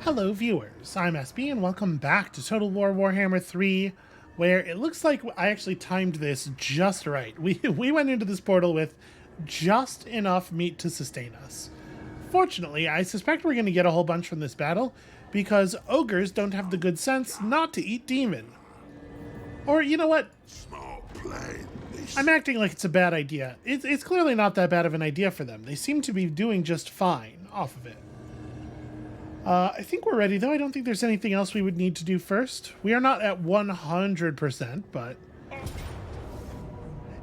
Hello viewers, I'm SB and welcome back to Total War Warhammer 3, where it looks like I actually timed this just right. We went into this portal with just enough meat to sustain us. Fortunately, I suspect we're going to get a whole bunch from this battle, because ogres don't have the good sense not to eat demon. Or, you know what? I'm acting like it's a bad idea. It's clearly not that bad of an idea for them. They seem to be doing just fine off of it. I think we're ready, though. I don't think there's anything else we would need to do first. We are not at 100%, but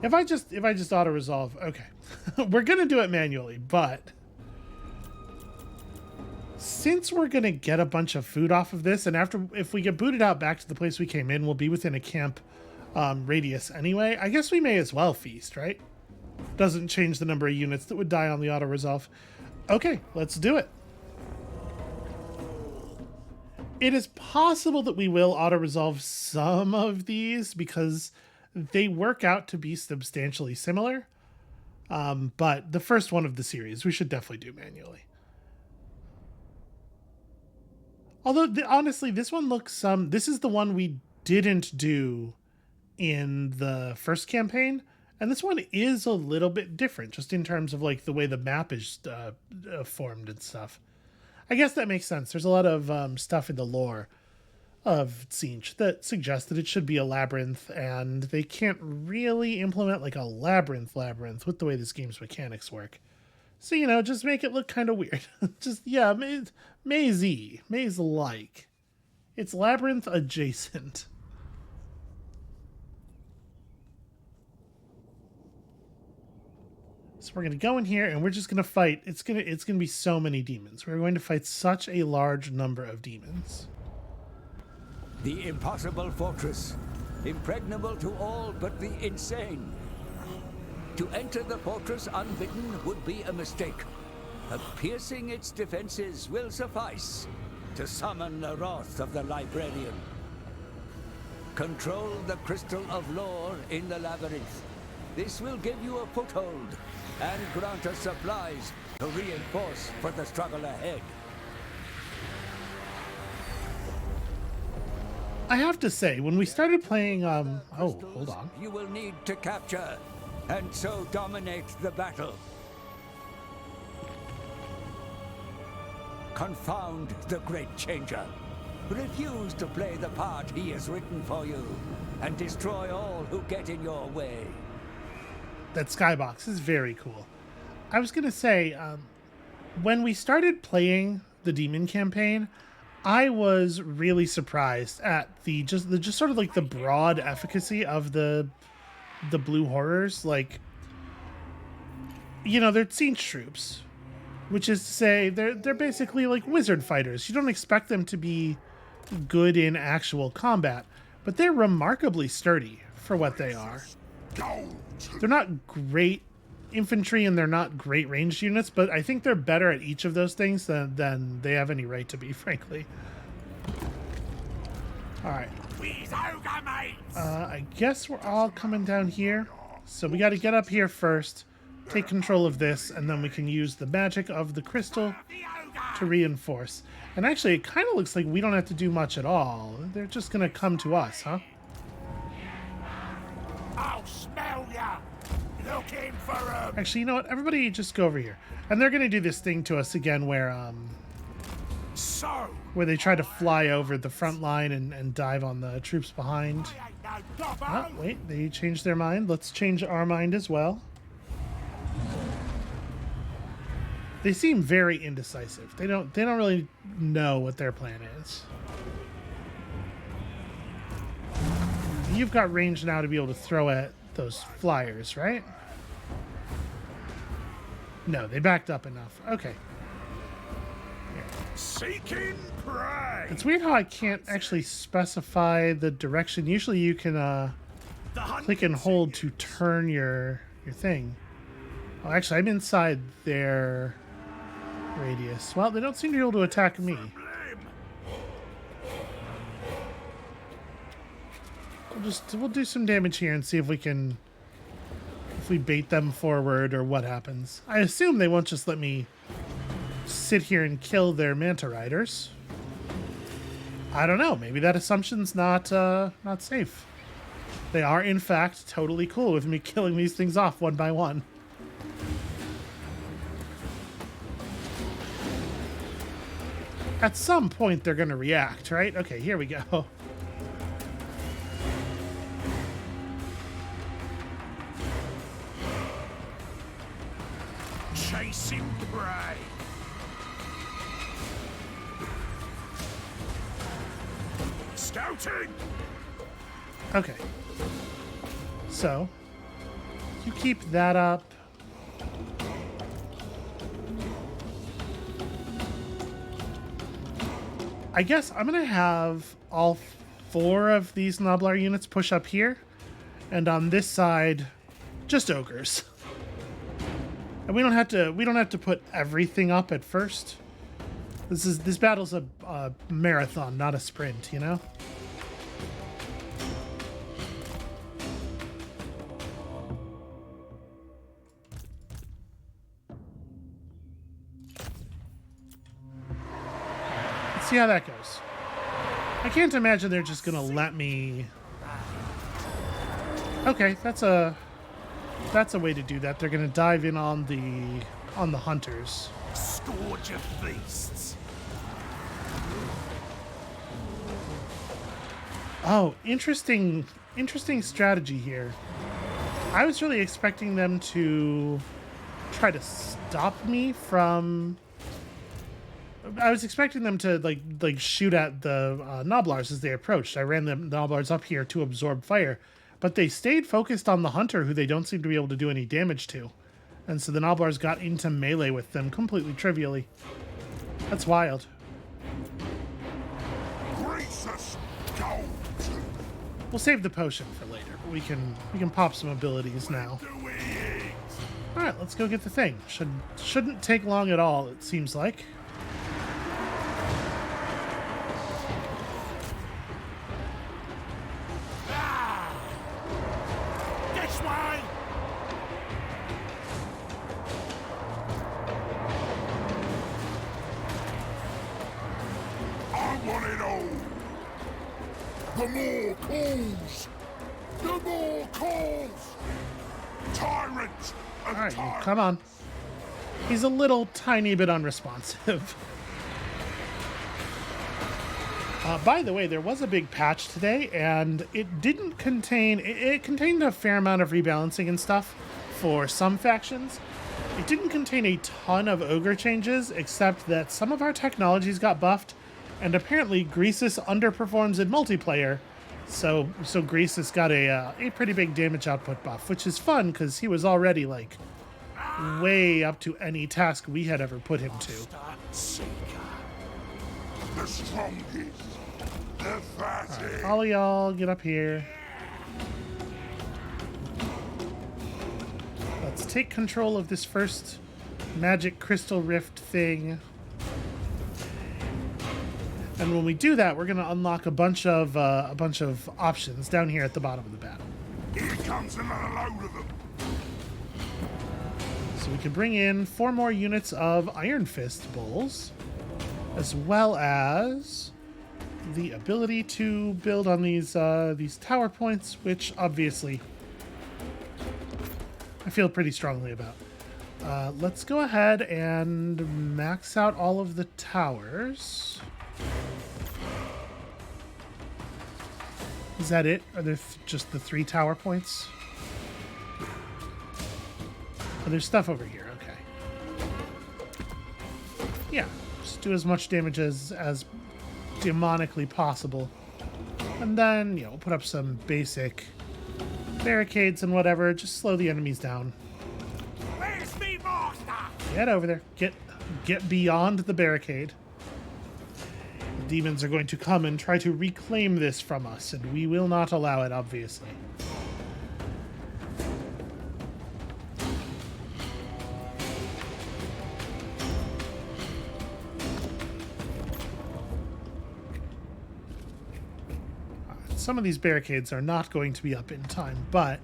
if I just auto-resolve, okay. We're gonna do it manually, but since we're gonna get a bunch of food off of this, and if we get booted out back to the place we came in, we'll be within a camp radius anyway. I guess we may as well feast, right? Doesn't change the number of units that would die on the auto-resolve. Okay, let's do it. It is possible that we will auto-resolve some of these because they work out to be substantially similar. But the first one of the series, we should definitely do manually. Although, honestly, this one looks... this is the one we didn't do in the first campaign. And this one is a little bit different, just in terms of like the way the map is formed and stuff. I guess that makes sense. There's a lot of stuff in the lore of Siege that suggests that it should be a labyrinth, and they can't really implement like a labyrinth with the way this game's mechanics work. So, you know, just make it look kind of weird. Just, yeah, maze-like. It's labyrinth adjacent. So we're going to go in here and we're just going to fight. It's going to be so many demons. We're going to fight such a large number of demons. The impossible fortress, impregnable to all but the insane. To enter the fortress unbidden would be a mistake. Piercing its defenses will suffice to summon the wrath of the librarian. Control the crystal of lore in the labyrinth. This will give you a foothold and grant us supplies to reinforce for the struggle ahead. I have to say, when we started playing, oh, hold on. You will need to capture, and so dominate the battle. Confound the Great Changer. Refuse to play the part he has written for you, and destroy all who get in your way. That skybox is very cool. I was going to say, when we started playing the Demon campaign, I was really surprised at the just sort of like the broad efficacy of the blue horrors. Like, you know, they're siege troops, which is to say they're basically like wizard fighters. You don't expect them to be good in actual combat, but they're remarkably sturdy for what they are. They're not great infantry and they're not great ranged units, but I think they're better at each of those things than they have any right to be, frankly. Alright. I guess we're all coming down here. So we got to get up here first, take control of this, and then we can use the magic of the crystal to reinforce. And actually, it kind of looks like we don't have to do much at all. They're just going to come to us, huh? I'll smell ya! Looking for him! Actually, you know what? Everybody just go over here. And they're going to do this thing to us again where they try to fly over the front line and dive on the troops behind. Oh, wait, they changed their mind. Let's change our mind as well. They seem very indecisive. They don't really know what their plan is. You've got range now to be able to throw at those flyers, right? No, they backed up enough. Okay. Here. Seeking prey. It's weird how I can't actually specify the direction. Usually you can click and hold to turn your thing. Oh, actually, I'm inside their radius. Well, they don't seem to be able to attack me. We'll do some damage here and see if we bait them forward or what happens. I assume they won't just let me sit here and kill their manta riders. I don't know. Maybe that assumption's not safe. They are, in fact, totally cool with me killing these things off one by one. At some point, they're going to react, right? Okay, here we go. Chasing prey. Scouting. Okay. So, you keep that up. I guess I'm gonna have all 4 of these Noblar units push up here, and on this side, just ogres. And we don't have to put everything up at first. This battle's a marathon, not a sprint, you know? Let's see how that goes. I can't imagine they're just gonna let me... Okay, that's a way to do that. They're gonna dive in on the hunters. Scourge of beasts. Oh, interesting strategy here. I was really expecting them to try to stop me from... I was expecting them to like shoot at the Noblars as they approached. I ran the Noblars up here to absorb fire, but they stayed focused on the hunter, who they don't seem to be able to do any damage to. And so the Noblars got into melee with them completely trivially. That's wild. We'll save the potion for later, but we can pop some abilities now. All right, let's go get the thing. Shouldn't take long at all, it seems like. This way. I want it all. The more calls! The more calls! Tyrant of All right, tyrants. come on. He's a little tiny bit unresponsive. By the way, there was a big patch today, and it didn't contain... It contained a fair amount of rebalancing and stuff for some factions. It didn't contain a ton of ogre changes, except that some of our technologies got buffed, and apparently Greasus underperforms in multiplayer, so Greasus got a pretty big damage output buff, which is fun because he was already like way up to any task we had ever put him to. Seeker. The strongest. The fattest. All of y'all get up here. Let's take control of this first magic crystal rift thing. And when we do that, we're going to unlock a bunch of options down here at the bottom of the battle. Here comes another load of them. So we can bring in 4 more units of Iron Fist Bulls, as well as the ability to build on these tower points, which obviously I feel pretty strongly about. Let's go ahead and max out all of the towers. Is that it? Are there just the 3 tower points? Oh, there's stuff over here. Okay. Yeah, just do as much damage as demonically possible. And then, we'll put up some basic barricades and whatever. Just slow the enemies down. Where's me master? Get over there. Get beyond the barricade. The demons are going to come and try to reclaim this from us, and we will not allow it, obviously. Some of these barricades are not going to be up in time, but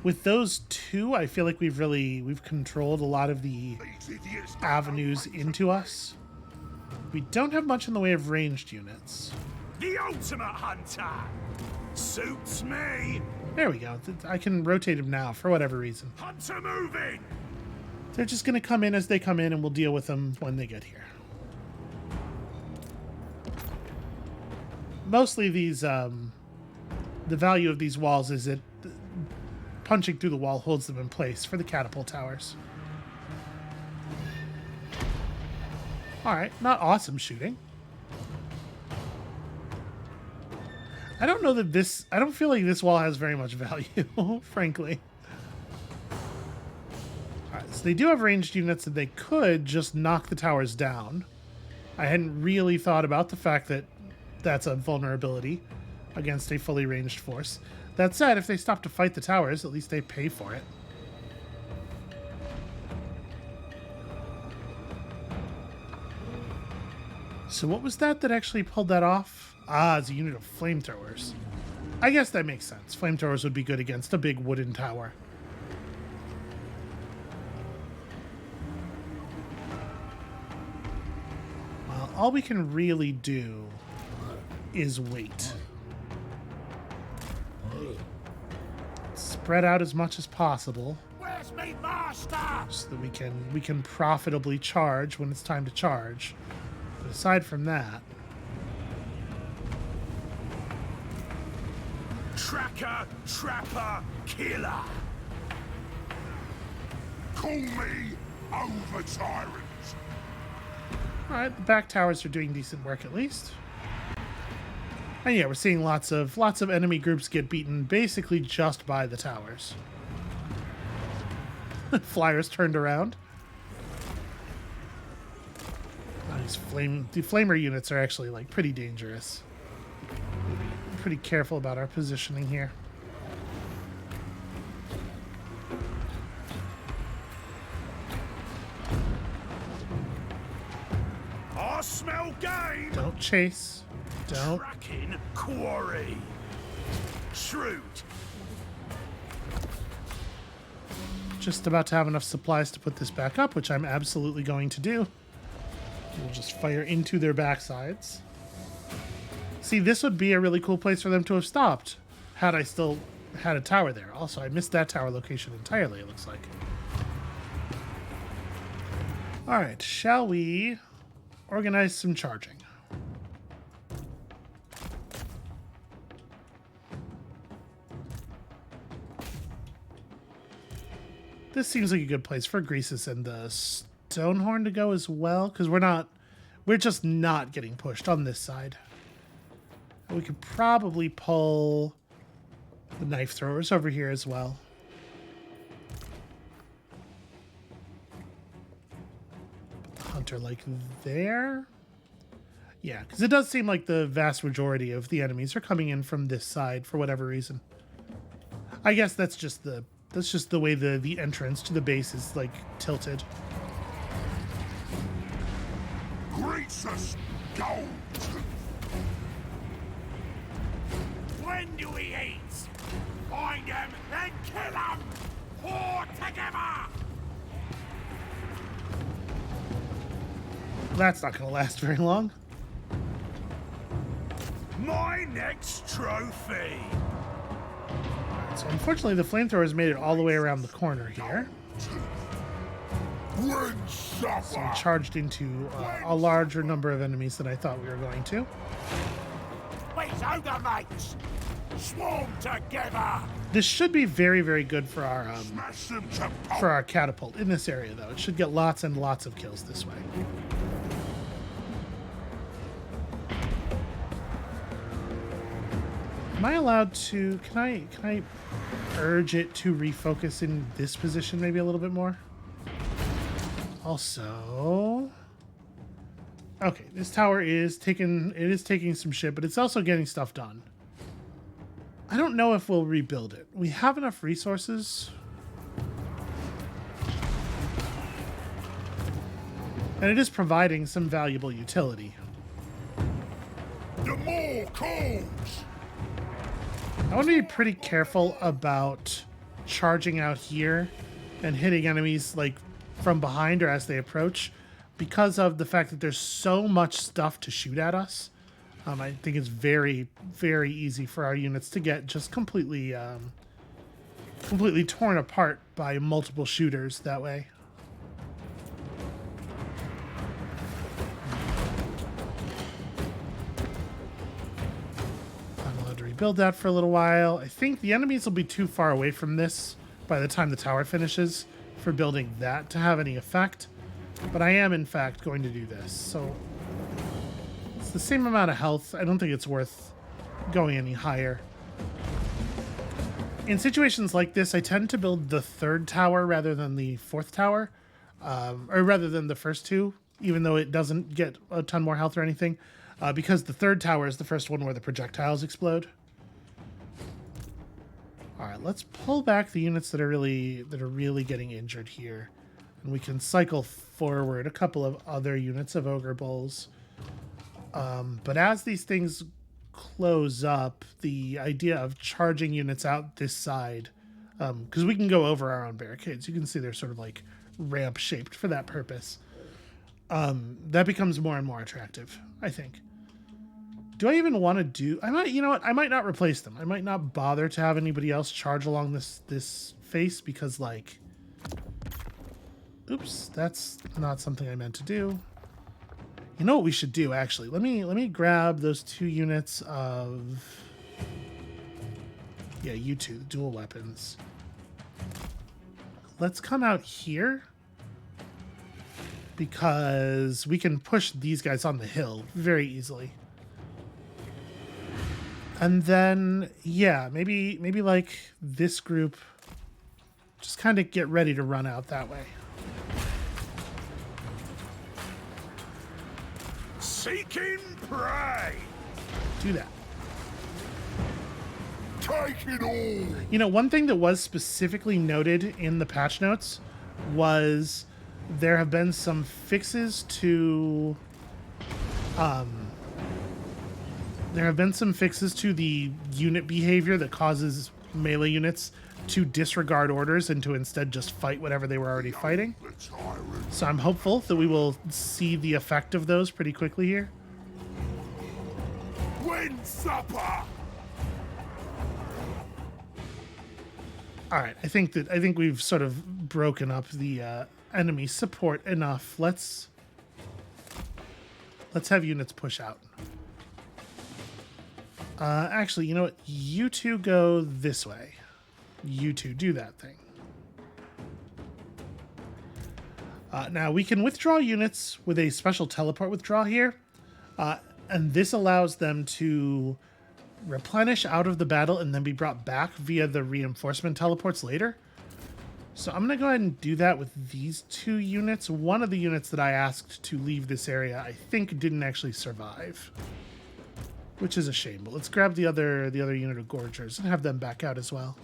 with those 2, I feel like we've controlled a lot of the avenues into us. We don't have much in the way of ranged units. The ultimate hunter. Suits me. There we go. I can rotate him now for whatever reason. Hunter moving. They're just going to come in as they come in, and we'll deal with them when they get here. Mostly these, the value of these walls is that punching through the wall holds them in place for the catapult towers. Alright, not awesome shooting. I don't know that this... I don't feel like this wall has very much value, frankly. Alright, so they do have ranged units that they could just knock the towers down. I hadn't really thought about the fact that that's a vulnerability against a fully ranged force. That said, if they stop to fight the towers, at least they pay for it. So what was that actually pulled that off? Ah, it's a unit of flamethrowers. I guess that makes sense. Flamethrowers would be good against a big wooden tower. Well, all we can really do is wait. Spread out as much as possible. Where's me master? So that we can profitably charge when it's time to charge. But aside from that, Tracker, trapper, killer. Call me over tyrant. all right, the back towers are doing decent work at least. And yeah, we're seeing lots of enemy groups get beaten basically just by the towers. Flyers turned around. Oh, the flamer units are actually like pretty dangerous. Be pretty careful about our positioning here. I smell game. Don't chase. Don't. Tracking quarry. Shrewd. Just about to have enough supplies to put this back up, which I'm absolutely going to do. We'll just fire into their backsides. See, this would be a really cool place for them to have stopped had I still had a tower there. Also, I missed that tower location entirely, it looks like. All right, shall we organize some charging? This seems like a good place for Greasus and the Stonehorn to go as well, because we're just not getting pushed on this side. We could probably pull the knife throwers over here as well. Put the hunter like there. Yeah, because it does seem like the vast majority of the enemies are coming in from this side for whatever reason. I guess that's just the way the entrance to the base is like tilted. Greasus, Goldtooth. When do we eat? Find them, then kill them. All together. That's not going to last very long. My next trophy. So unfortunately, the flamethrowers made it all the way around the corner here. So we charged into a larger number of enemies than I thought we were going to. Wait, ogre mates. Swarm together. This should be very, very good for Smash them to pulp. our catapult in this area, though. It should get lots and lots of kills this way. Am I allowed to? Can I urge it to refocus in this position maybe a little bit more? Also, okay, this tower is taking some shit, but it's also getting stuff done. I don't know if we'll rebuild it. We have enough resources. And it is providing some valuable utility. The more calls. I want to be pretty careful about charging out here and hitting enemies like from behind or as they approach, because of the fact that there's so much stuff to shoot at us. I think it's very, very easy for our units to get just completely torn apart by multiple shooters that way. I'm allowed to rebuild that for a little while. I think the enemies will be too far away from this by the time the tower finishes for building that to have any effect. But I am, in fact, going to do this. So it's the same amount of health. I don't think it's worth going any higher. In situations like this, I tend to build the third tower rather than the fourth tower, or rather than the first two, even though it doesn't get a ton more health or anything, because the third tower is the first one where the projectiles explode. All right, let's pull back the units that are really getting injured here, and we can cycle forward a couple of other units of ogre bulls. But as these things close up, the idea of charging units out this side, because we can go over our own barricades. You can see they're sort of like ramp shaped for that purpose. That becomes more and more attractive, I think. Do I even want to do... you know what? I might not replace them. I might not bother to have anybody else charge along this face because, like... Oops, that's not something I meant to do. You know what we should do, actually? Let me grab those 2 units of... Yeah, you two, dual weapons. Let's come out here, because we can push these guys on the hill very easily. And then, yeah, maybe like this group, just kind of get ready to run out that way. Seeking prey! Do that. Take it all! You know, one thing that was specifically noted in the patch notes was there have been some fixes to... there have been some fixes to the unit behavior that causes melee units to disregard orders and to instead just fight whatever they were already fighting. So I'm hopeful that we will see the effect of those pretty quickly here. Win supper! All right, I think we've sort of broken up the enemy support enough. Let's have units push out. Actually, you know what? You two go this way. You two do that thing. Now, we can withdraw units with a special teleport withdraw here. And this allows them to replenish out of the battle and then be brought back via the reinforcement teleports later. So I'm going to go ahead and do that with these 2 units. One of the units that I asked to leave this area, I think, didn't actually survive, which is a shame. But let's grab the other unit of Gorgers and have them back out as well.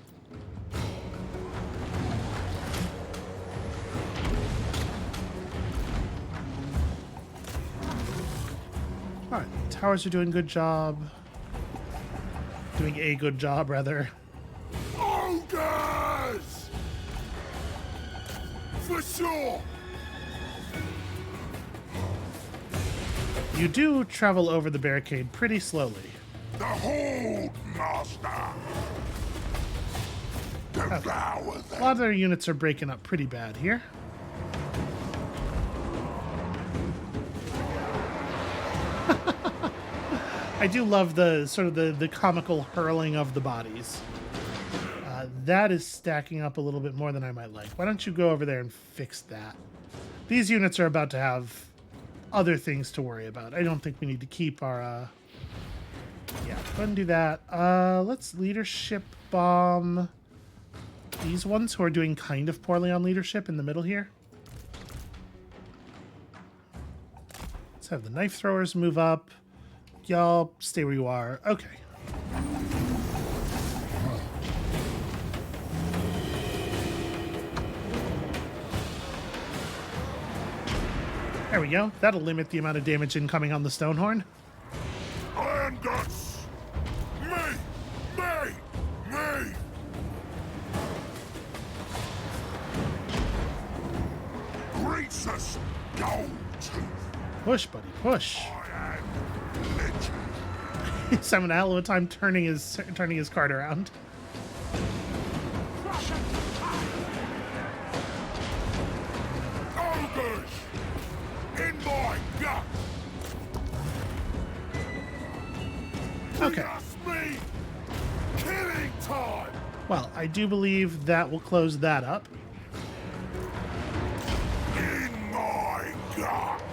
All right, towers are doing a good job. Doing a good job, rather. Ogres! For sure! You do travel over the barricade pretty slowly. The hold, master! Devour them! A lot of their units are breaking up pretty bad here. I do love the sort of the comical hurling of the bodies. That is stacking up a little bit more than I might like. Why don't you go over there and fix that? These units are about to have other things to worry about. I don't think we need to keep our... Yeah, go ahead and do that. Let's leadership bomb these ones who are doing kind of poorly on leadership in the middle here. Let's have the knife throwers move up. Y'all stay where you are. Okay. There we go. That'll limit the amount of damage incoming on the Stonehorn. Iron guts! Me! Greasus Goldtooth! Push, buddy, push. I am legend. He's having a hell of a time turning his cart around. Ogres! In my gut! Okay. Just me! Killing time! Well, I do believe that will close that up. In my gut!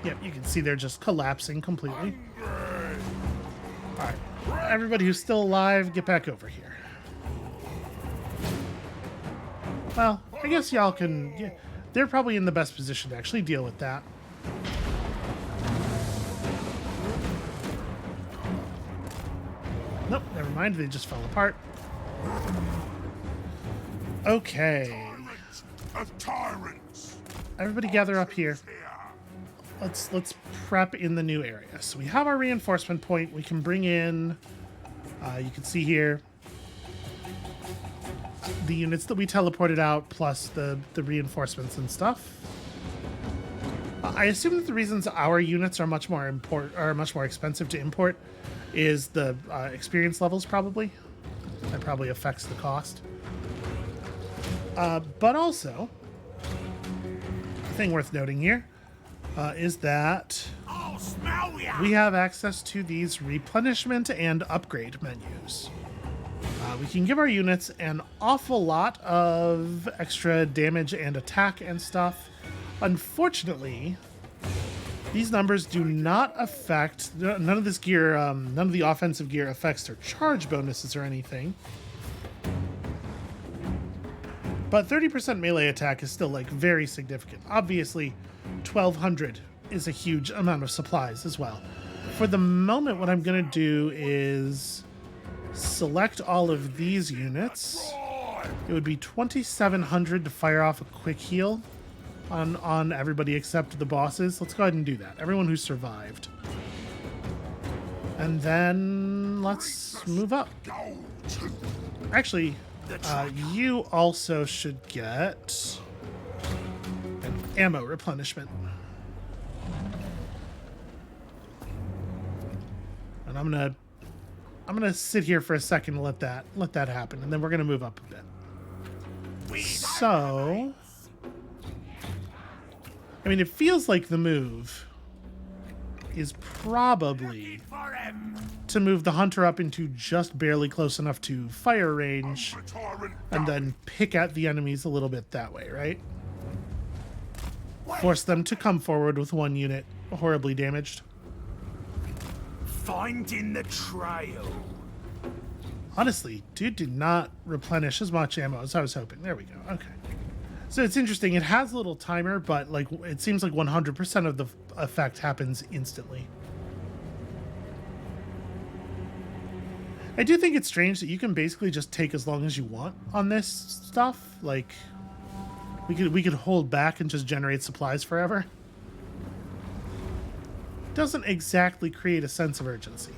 Yep, you can see they're just collapsing completely. Hungry! Alright. Everybody who's still alive, get back over here. Well, I guess y'all can... Yeah, they're probably in the best position to actually deal with that. Nope, never mind. They just fell apart. Okay. Tyrants of tyrants! Everybody gather up here. Here! Let's prep in the new area. So we have our reinforcement point. We can bring in, you can see here, the units that we teleported out, plus the reinforcements and stuff. I assume that the reasons our units are much more expensive to import is the experience levels, probably. That probably affects the cost. But also, a thing worth noting here is that I'll smell ya! we have access to these replenishment and upgrade menus. We can give our units an awful lot of extra damage and attack and stuff. Unfortunately, these numbers do not affect... None of this gear, none of the offensive gear affects their charge bonuses or anything. But 30% melee attack is still, like, very significant. Obviously, 1,200 is a huge amount of supplies as well. For the moment, what I'm going to do is select all of these units. It would be 2,700 to fire off a quick heal on everybody except the bosses. Let's go ahead and do that. Everyone who survived. And then let's move up. Actually, you also should get an ammo replenishment. And I'm gonna sit here for a second and let that happen, and then we're gonna move up a bit. So, I mean, it feels like the move is probably to move the hunter up into just barely close enough to fire range, and then pick at the enemies a little bit that way, right? Force them to come forward with one unit horribly damaged. Finding the trail. Honestly, dude did not replenish as much ammo as I was hoping. There we go. Okay. So it's interesting. It has a little timer, but like it seems like 100% of the effect happens instantly. I do think it's strange that you can basically just take as long as you want on this stuff. Like we could hold back and just generate supplies forever. Doesn't exactly create a sense of urgency.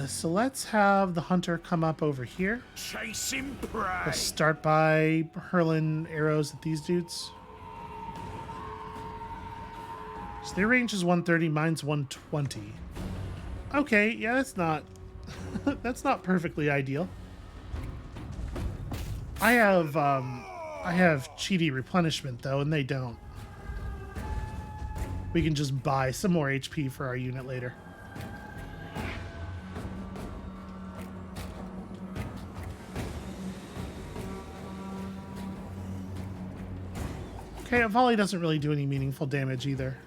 So let's have the hunter come up over here. Chasing prey. Let's start by hurling arrows at these dudes. So their range is 130, mine's 120. Okay, yeah, that's not that's not perfectly ideal. I have cheaty replenishment though, and they don't. We can just buy some more HP for our unit later. Okay, a volley doesn't really do any meaningful damage either.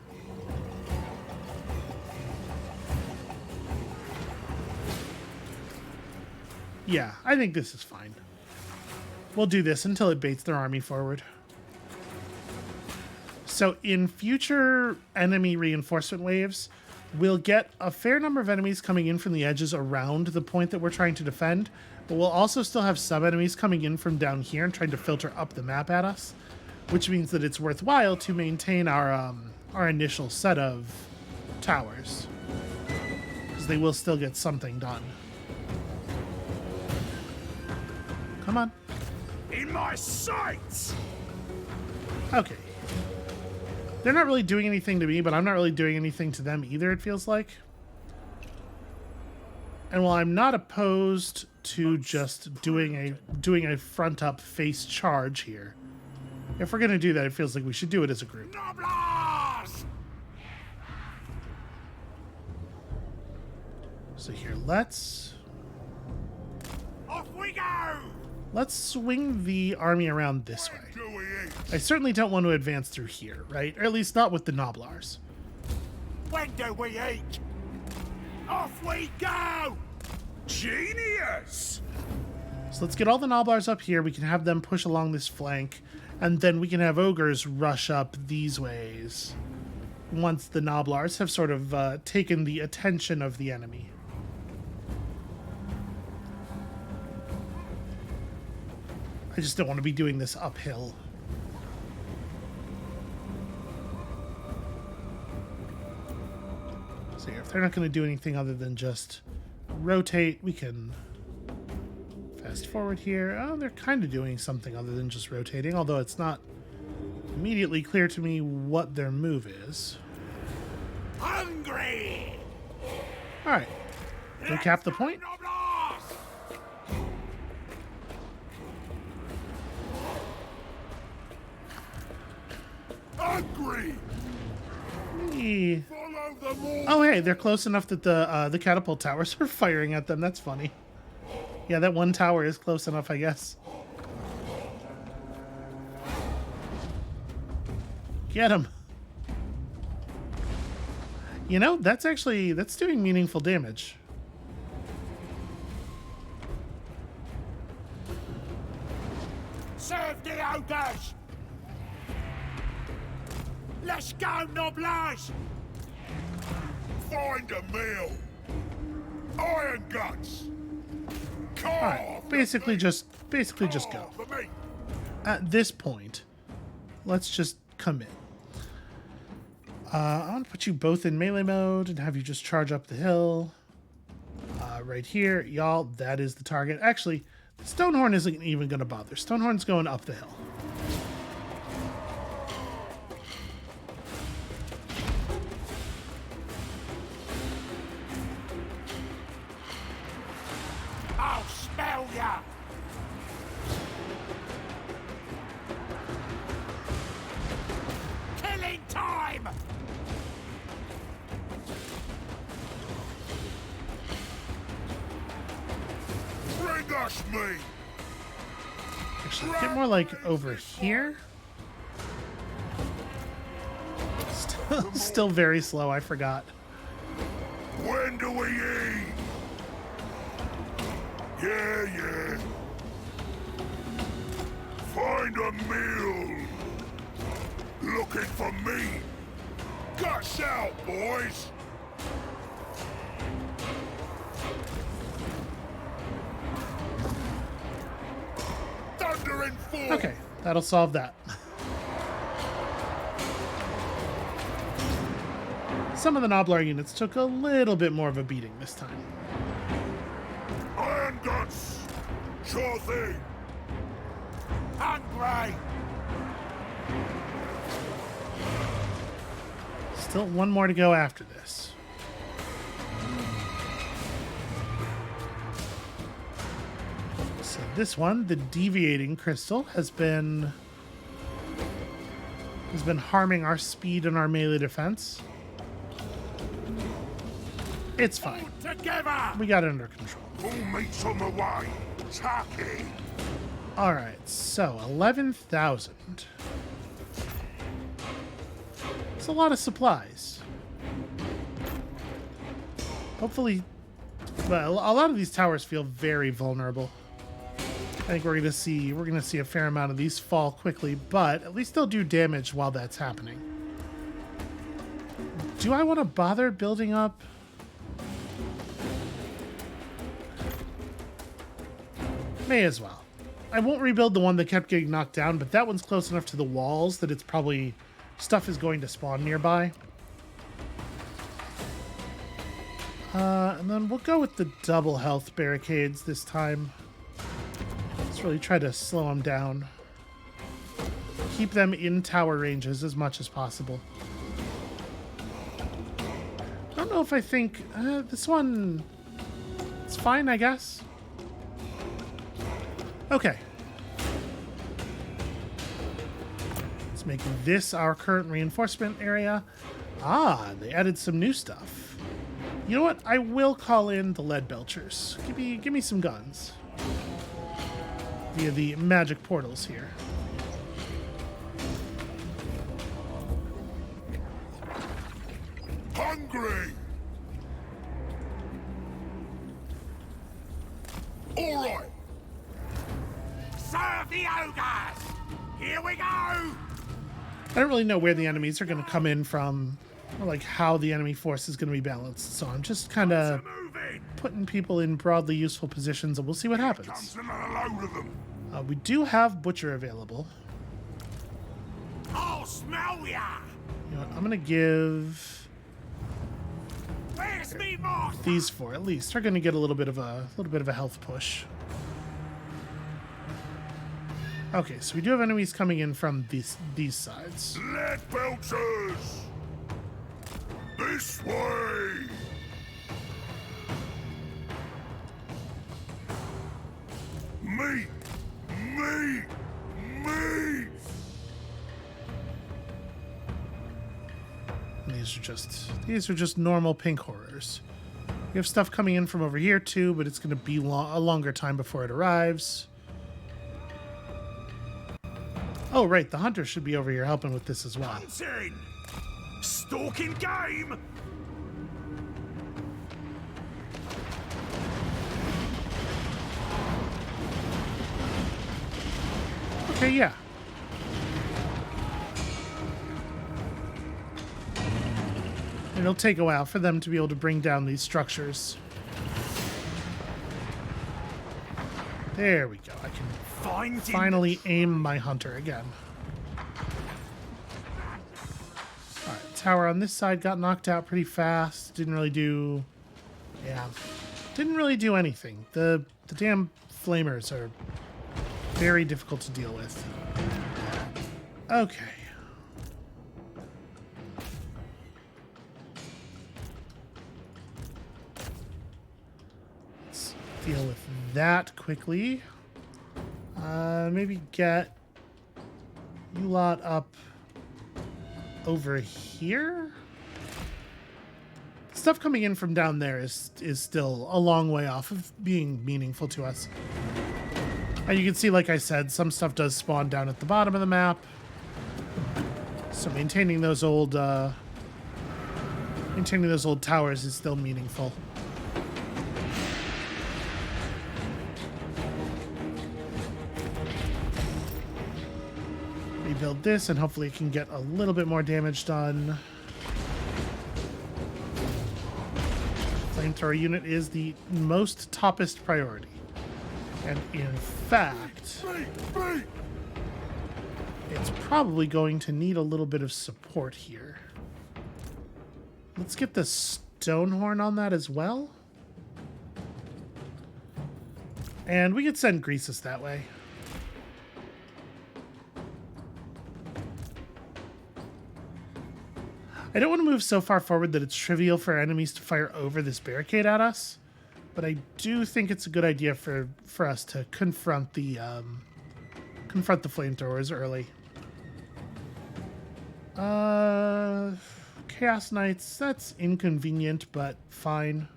Yeah, I think this is fine. We'll do this until it baits their army forward. So in future enemy reinforcement waves, we'll get a fair number of enemies coming in from the edges around the point that we're trying to defend, but we'll also still have sub-enemies coming in from down here and trying to filter up the map at us, which means that it's worthwhile to maintain our initial set of towers, because they will still get something done. Come on. In my sights. Okay. They're not really doing anything to me, but I'm not really doing anything to them either, it feels like. And while I'm not opposed to just doing a front up face charge here, if we're gonna do that, it feels like we should do it as a group. Noblars! So here, let's Off we go! swing the army around this way. Do we eat? I certainly don't want to advance through here, right? Or at least not with the Noblars. When do we eat? Off we go! Genius! So let's get all the Noblars up here. We can have them push along this flank, and then we can have ogres rush up these ways once the Noblars have sort of taken the attention of the enemy. I just don't want to be doing this uphill. So if they're not going to do anything other than just rotate, we can fast forward here. Oh, they're kind of doing something other than just rotating, although it's not immediately clear to me what their move is. Hungry! All right, go cap the point. Noblars! Hungry! Eh. Follow them all! Oh, hey, they're close enough that the catapult towers are firing at them. That's funny. Yeah, that one tower is close enough, I guess. Get him. You know, that's doing meaningful damage. Serve the ogres! Let's go, Noblars! Find a meal! Iron guts! All right, basically just go. For me! At this point, let's just commit. I want to put you both in melee mode and have you just charge up the hill. Right here, y'all, that is the target. Actually, Stonehorn isn't even going to bother. Stonehorn's going up the hill. I'll spell ya! Killing time! Bring us meat! Actually, get more like over here. Still very slow, I forgot. When do we eat? Yeah. Find a meal. Looking for me. Guts out, boys. Thunder and fall. Okay, that'll solve that. Some of the Noblar units took a little bit more of a beating this time. Iron guts. Sure thing. Hungry. Still one more to go after this. So this one, the deviating crystal, has been harming our speed and our melee defense. It's fine. Together. We got it under control. Who meets on the way? Tucky. All right, so 11,000. It's a lot of supplies. Hopefully, well, a lot of these towers feel very vulnerable. I think we're gonna see a fair amount of these fall quickly, but at least they'll do damage while that's happening. Do I want to bother building up? May as well. I won't rebuild the one that kept getting knocked down, but that one's close enough to the walls that it's probably stuff is going to spawn nearby. And then we'll go with the double health barricades this time. Let's really try to slow them down. keep them in tower ranges as much as possible. I don't know if I think this one... It's fine, I guess. Okay. Let's make this our current reinforcement area. Ah, they added some new stuff. You know what? I will call in the lead belchers. Give me some guns. Via the magic portals here. Hungry! All right. Serve the ogres! Here we go! I don't really know where the enemies are going to come in from, or like how the enemy force is going to be balanced. So I'm just kind of putting people in broadly useful positions, and we'll see what happens. Comes another load of them. We do have Butcher available. I'll smell ya! You know what, I'm going to give Where's me master? these four at least. They're going to get a little bit of a health push. Okay, so we do have enemies coming in from these sides. Lead belchers! This way! Meat! Meat! Meat! And these are just normal pink horrors. We have stuff coming in from over here too, but it's going to be a longer time before it arrives. Oh, right, the hunter should be over here helping with this as well. Hunting! Stalking game! Okay, yeah. It'll take a while for them to be able to bring down these structures. There we go. I can finally aim my hunter again. Alright, tower on this side got knocked out pretty fast. Didn't really do anything. The damn flamers are very difficult to deal with. Okay. Let's deal with that quickly. Maybe get you lot up over here. Stuff coming in from down there is still a long way off of being meaningful to us. And you can see, like I said, some stuff does spawn down at the bottom of the map. So maintaining those old towers is still meaningful. Rebuild this, and hopefully it can get a little bit more damage done. Flamethrower unit is the most toppest priority. And in fact, it's probably going to need a little bit of support here. Let's get the Stonehorn on that as well. And we could send Greasus that way. I don't want to move so far forward that it's trivial for enemies to fire over this barricade at us, but I do think it's a good idea for us to confront the flamethrowers early. Chaos Knights, that's inconvenient, but fine.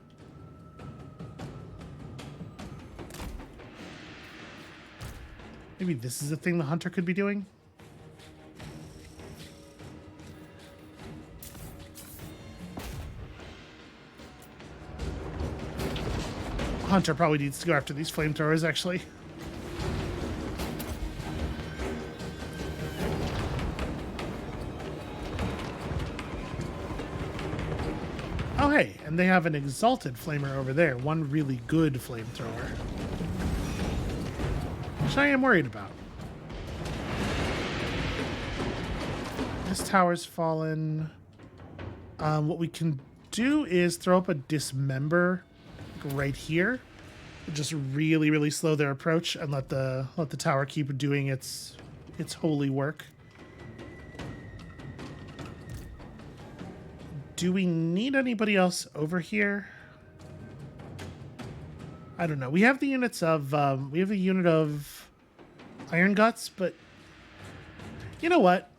Maybe this is a thing the hunter could be doing. Hunter probably needs to go after these flamethrowers, actually. Oh, hey, and they have an exalted flamer over there. One really good flamethrower. Which I am worried about. This tower's fallen. What we can do is throw up a dismember right here. Just really, really slow their approach and let the tower keep doing its holy work. Do we need anybody else over here? I don't know. We have the units of we have a unit of Iron Guts, but you know what?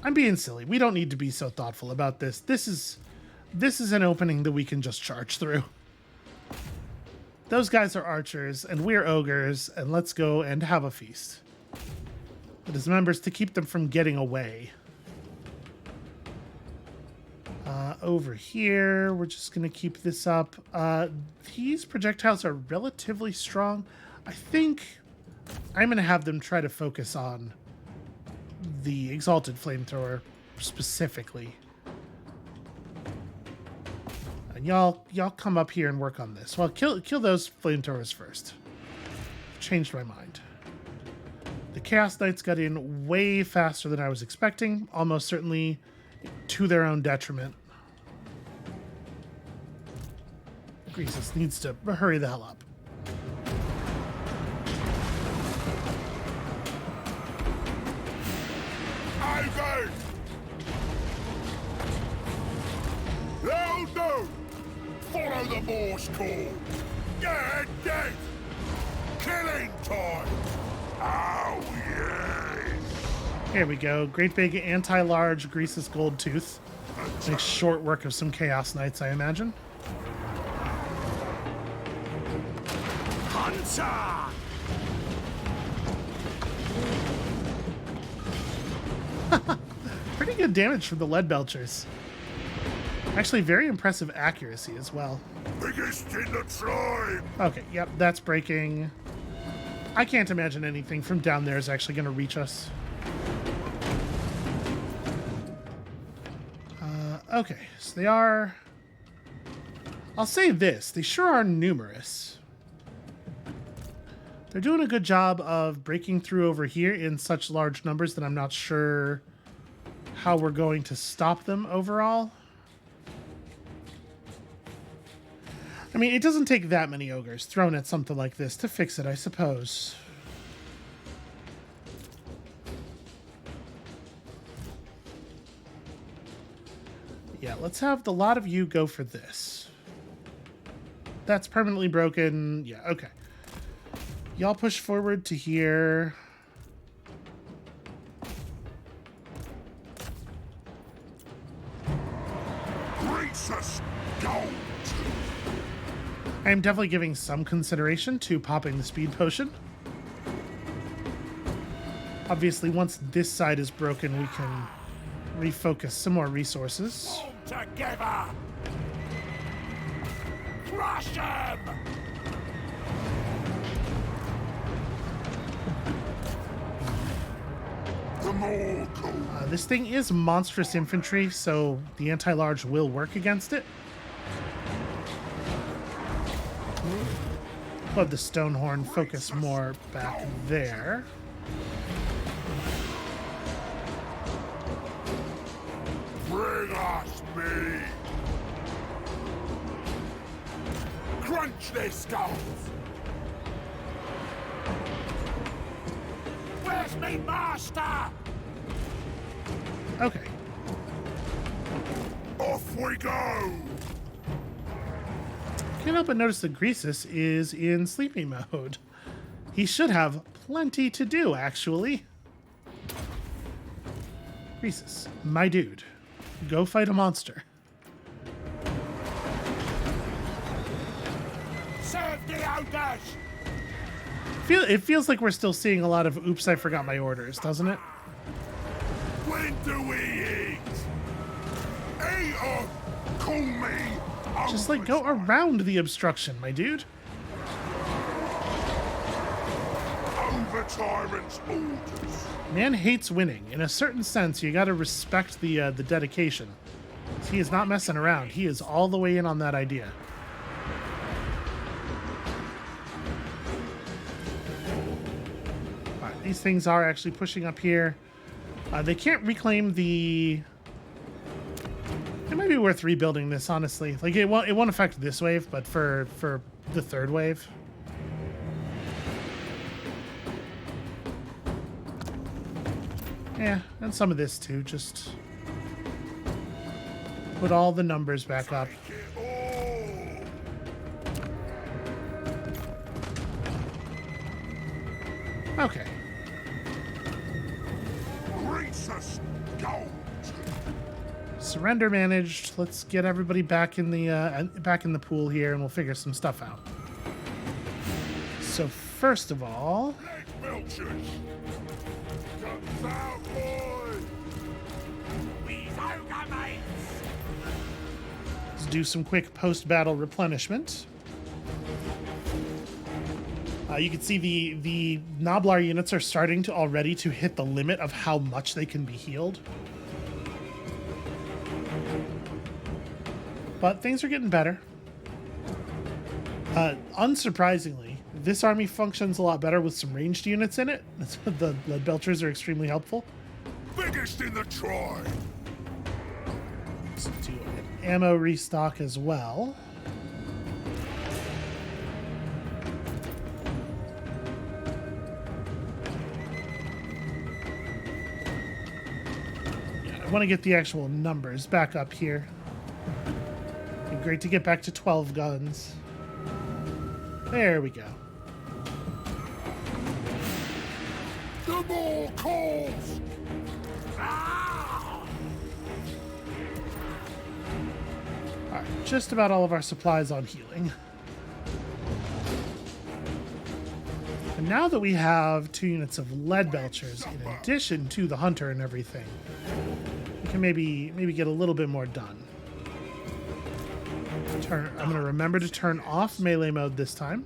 I'm being silly. We don't need to be so thoughtful about this. This is an opening that we can just charge through. Those guys are archers, and we're ogres, and let's go and have a feast. But as members, to keep them from getting away. Over here, we're just going to keep this up. These projectiles are relatively strong. I think I'm going to have them try to focus on the Exalted Flamethrower specifically. And y'all come up here and work on this. Well, kill those flamethrowers first. Changed my mind. The Chaos Knights got in way faster than I was expecting, almost certainly to their own detriment. Greasus needs to hurry the hell up. Over! They'll do! Follow the Morse call! Get dead! Killing time! Oh, yes! Here we go. Great big anti-large Greasus Goldtooth. Makes short work of some Chaos Knights, I imagine. Hunter! Pretty good damage from the Lead Belchers. Actually, very impressive accuracy as well. Biggest in the tribe! Okay, yep, that's breaking. I can't imagine anything from down there is actually going to reach us. Okay, so they are... I'll say this, they sure are numerous. They're doing a good job of breaking through over here in such large numbers that I'm not sure how we're going to stop them overall. I mean, it doesn't take that many ogres thrown at something like this to fix it, I suppose. Yeah, let's have the lot of you go for this. That's permanently broken. Yeah, okay. Y'all push forward to here. Greasus Gold! I am definitely giving some consideration to popping the speed potion. Obviously, once this side is broken, we can refocus some more resources. All together! Crush him! The more cool. This thing is monstrous infantry, so the anti-large will work against it. Let the Stonehorn focus more back there. Bring us meat! Crunch their skulls! Where's me master? Okay. Off we go! Can't help but notice that Greasus is in sleepy mode. He should have plenty to do, actually. Greasus, my dude, go fight a monster. Serve the ogres! It feels like we're still seeing a lot of oops, I forgot my orders, doesn't it? When do we eat? Eat or call me Just like go around the obstruction, my dude. over tyrant's orders. Man hates winning. In a certain sense, you gotta respect the dedication. He is not messing around. He is all the way in on that idea. Alright, these things are actually pushing up here. They can't reclaim the... It might be worth rebuilding this, honestly. Like, it won't affect this wave, but for the third wave. Yeah, and some of this too, just... Put all the numbers back up. Okay. Surrender managed. Let's get everybody back in the pool here, and we'll figure some stuff out. So first of all, let's do some quick post-battle replenishment. You can see the Noblar units are starting to already to hit the limit of how much they can be healed. But things are getting better. Unsurprisingly, this army functions a lot better with some ranged units in it. The lead belchers are extremely helpful. Biggest in the tribe. Let's do an ammo restock as well. I want to get the actual numbers back up here. It'd be great to get back to 12 guns. There we go. The more calls. Alright, just about all of our supplies on healing. And now that we have 2 units of lead belchers in addition to the hunter and everything, we can maybe get a little bit more done. I'm going to remember to turn off melee mode this time.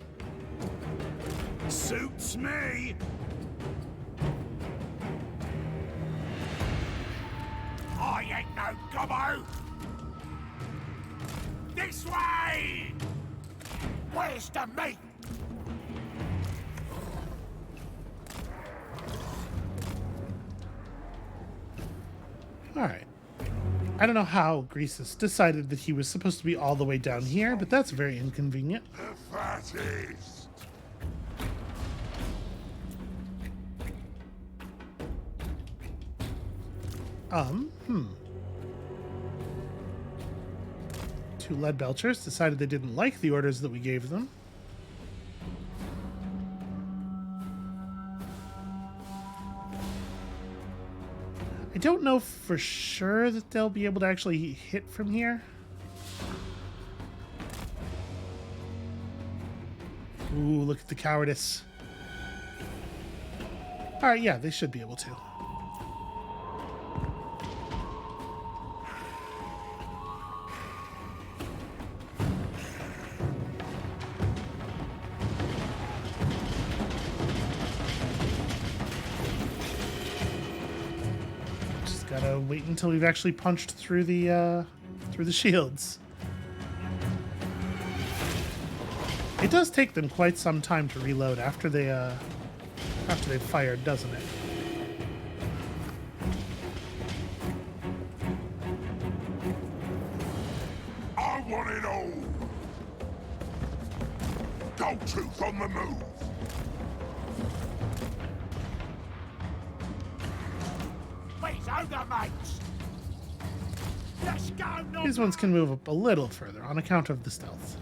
Suits me. I ain't no gobbo. This way. Where's the meat? All right. I don't know how Greasus decided that he was supposed to be all the way down here, but that's very inconvenient. The fattest. Two lead belchers decided they didn't like the orders that we gave them. I don't know for sure that they'll be able to actually hit from here. Ooh, look at the cowardice. Alright, yeah, they should be able to. Gotta wait until we've actually punched through the shields. It does take them quite some time to reload after they've fired, doesn't it? I want it all. Goldtooth on the move. These ones can move up a little further on account of the stealth.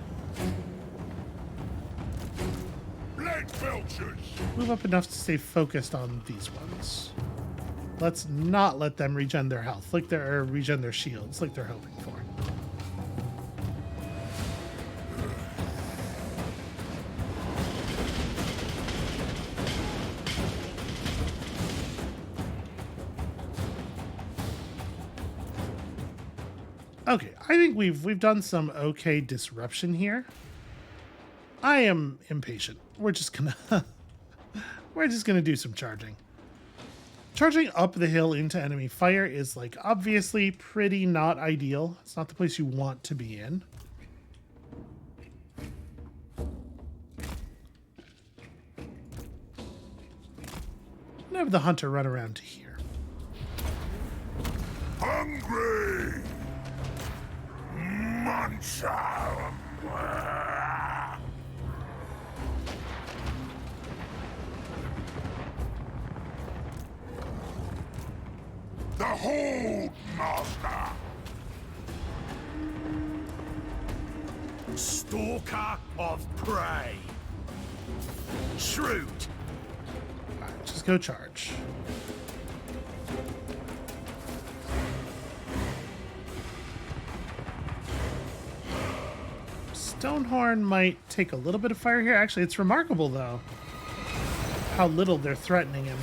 Lead belchers. Move up enough to stay focused on these ones. Let's not let them regen their health, or regen their shields, like they're hoping for. Okay, I think we've done some okay disruption here. I am impatient. We're just gonna do some charging. Charging up the hill into enemy fire is, like, obviously pretty not ideal. It's not the place you want to be in. I'm gonna have the hunter run around to here. Hungry. Munch 'em. The hold, master. Stalker of prey. Shrewd. Alright, just go charge. Stonehorn might take a little bit of fire here. Actually, it's remarkable, though, how little they're threatening him.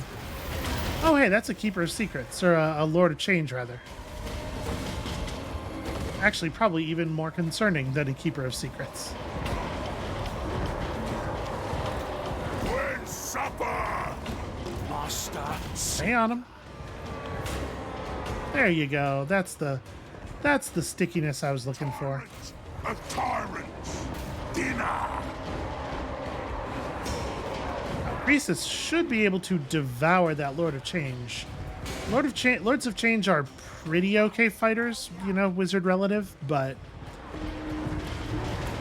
Oh, hey, that's a Keeper of Secrets, or a Lord of Change, rather. Actually, probably even more concerning than a Keeper of Secrets. When's supper? Master. Stay on him. There you go. That's the stickiness I was looking for. Of tyrants. Dinner. Croesus should be able to devour that Lord of Change. Lords of Change are pretty okay fighters, you know, wizard relative, but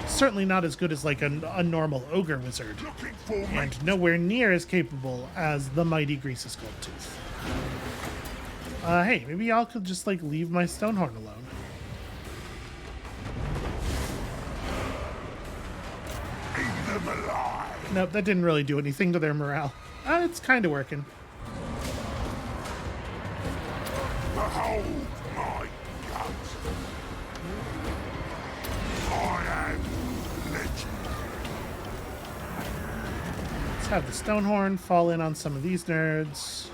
certainly not as good as like a normal ogre wizard, Looking for me. and nowhere near as capable as the mighty Croesus Goldtooth. Hey, maybe y'all could just like leave my Stonehorn alone. Eat them alive. Nope, that didn't really do anything to their morale. It's kind of working. Behold my guts. I am legend. Let's have the Stonehorn fall in on some of these nerds.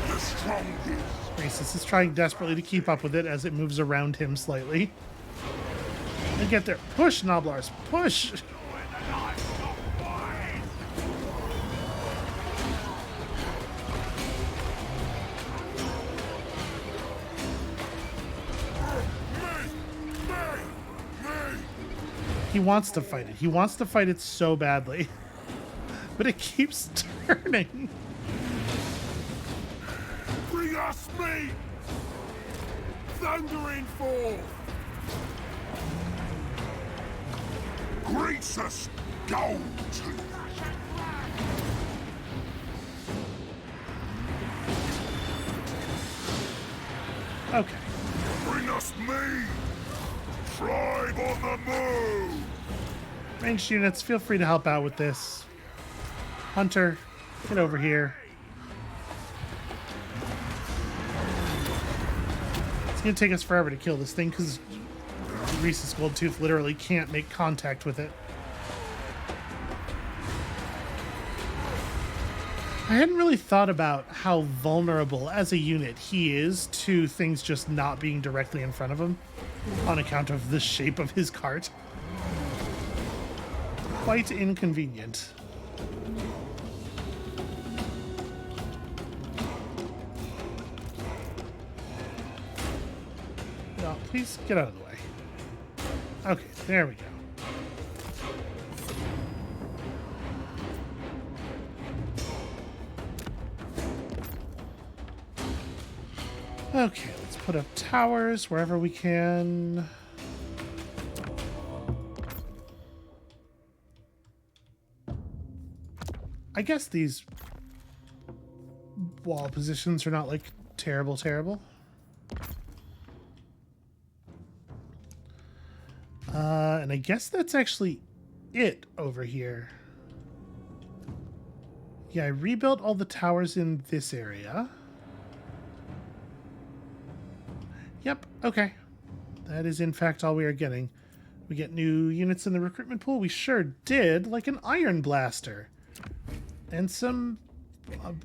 The strongest. Croesus is trying desperately to keep up with it as it moves around him slightly. And get there. Push, Noblars, push! He wants to fight it. He wants to fight it so badly. But it keeps turning. Bring us meat! Thundering forth! Grease us, Goldtooth! Okay. Bring us meat! Tribe on the move! Ranged units, feel free to help out with this. Hunter, get over here. It's gonna take us forever to kill this thing because Croesus Goldtooth literally can't make contact with it. I hadn't really thought about how vulnerable as a unit he is to things just not being directly in front of him on account of the shape of his cart. Quite inconvenient. No, please get out of the way. Okay, there we go. Okay, let's put up towers wherever we can. I guess these wall positions are not like terrible. And I guess that's actually it over here. Yeah, I rebuilt all the towers in this area. Yep, okay. That is in fact all we are getting. We get new units in the recruitment pool. We sure did, like an Iron Blaster. And some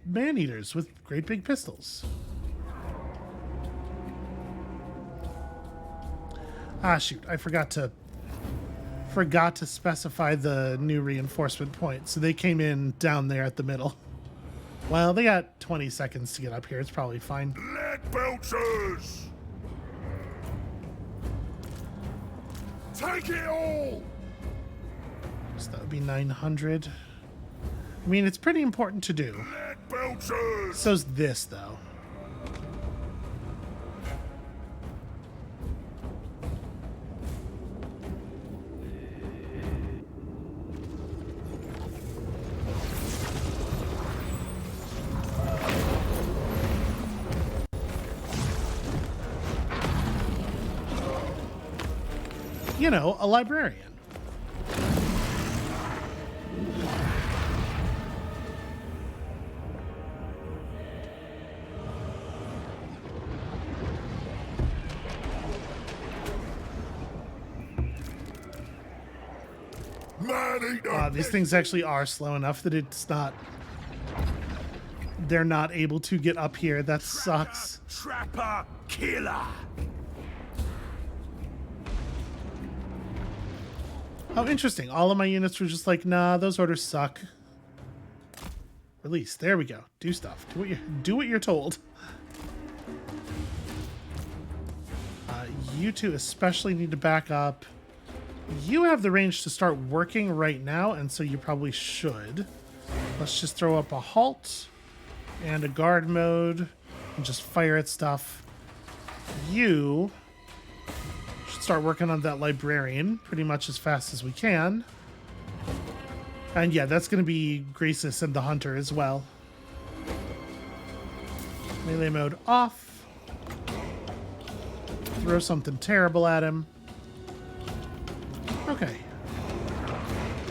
man-eaters with great big pistols. Ah, shoot, I forgot to specify the new reinforcement point, so they came in down there at the middle. Well, they got 20 seconds to get up here. It's probably fine. Lead belchers! Take it all! So that would be 900. I mean, it's pretty important to do. Lead belchers! So's this, though. you know, a librarian. Wow, these things actually are slow enough that it's not... They're not able to get up here. That sucks. Trapper, killer. Oh, interesting. All of my units were just like, nah, those orders suck. Release. There we go. Do stuff. Do what you're told. You two especially need to back up. You have the range to start working right now, and so you probably should. Let's just throw up a halt and a guard mode and just fire at stuff. You should start working on that librarian pretty much as fast as we can. And yeah, that's going to be Gracis and the hunter as well. Melee mode off. Throw something terrible at him. Okay.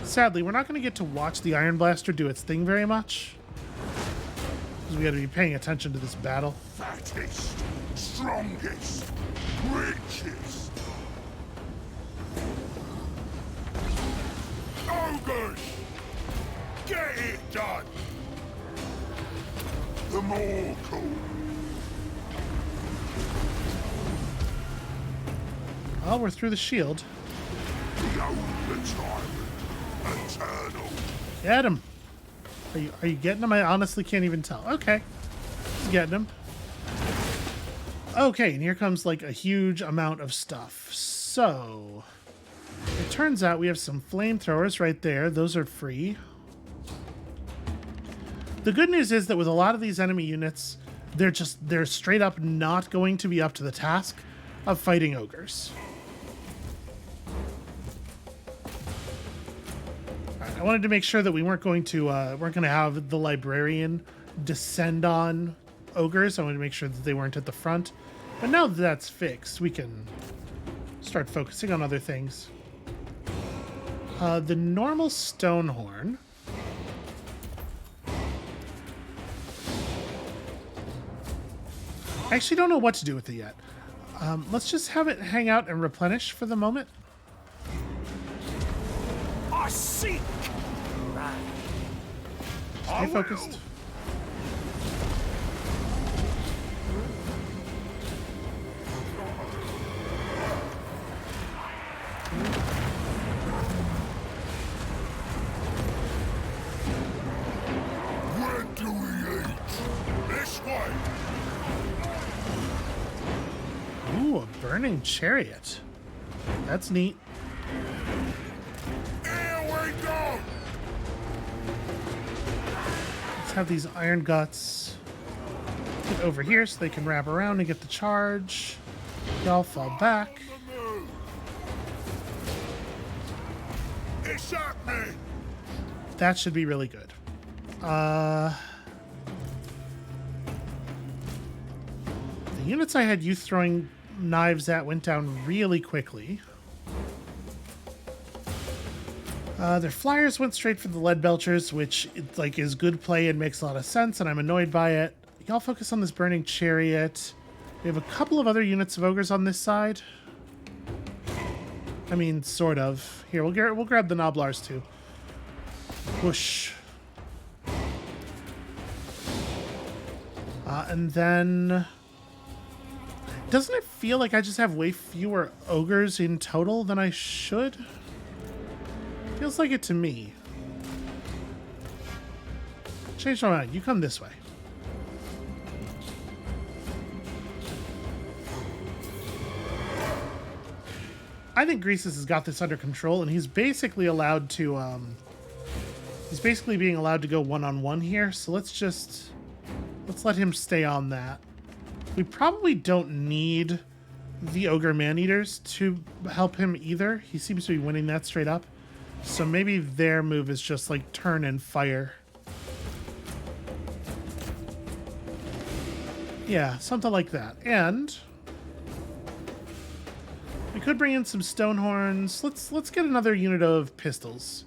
Sadly, we're not going to get to watch the Iron Blaster do its thing very much, because we got to be paying attention to this battle. Fattest, strongest, richest. Ogres, get it done. The more cool. Oh, we're through the shield. The only tyrant, eternal. Get him. Are you getting him? I honestly can't even tell. Okay. He's getting him. Okay, and here comes like a huge amount of stuff. So, it turns out we have some flamethrowers right there. Those are free. The good news is that with a lot of these enemy units, they're straight up not going to be up to the task of fighting ogres. I wanted to make sure that we weren't going to have the librarian descend on ogres. I wanted to make sure that they weren't at the front. But now that that's fixed, we can start focusing on other things. The normal Stonehorn. I actually don't know what to do with it yet. Let's just have it hang out and replenish for the moment. I seek. Stay focused. Where do we eat? This way. Ooh, a burning chariot. That's neat. Here we go. Let's have these iron guts get over here so they can wrap around and get the charge. Y'all fall back. It's happening. That should be really good. The units I had you throwing knives at went down really quickly. Their flyers went straight for the lead belchers, which is good play and makes a lot of sense, and I'm annoyed by it. Y'all focus on this burning chariot. We have a couple of other units of ogres on this side. I mean, sort of. Here, we'll grab the Noblars too. Whoosh. And then... Doesn't it feel like I just have way fewer ogres in total than I should? Feels like it to me. Change my mind. You come this way. I think Greasus has got this under control, and he's basically allowed to, he's basically being allowed to go one-on-one here, so let's let him stay on that. We probably don't need the Ogre Man-Eaters to help him either. He seems to be winning that straight up. So maybe their move is just like turn and fire. Yeah, something like that. And We could bring in some stone horns. Let's get another unit of pistols.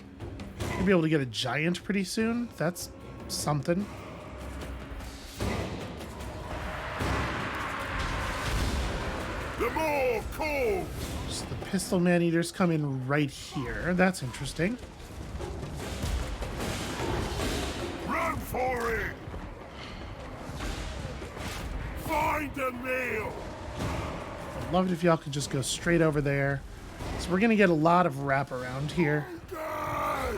We'll be able to get a giant pretty soon. That's something. The more cool. So the pistol man-eaters come in right here. That's interesting. Run for it. Find a meal. I'd love it if y'all could just go straight over there. So we're gonna get a lot of wrap around here. Guys.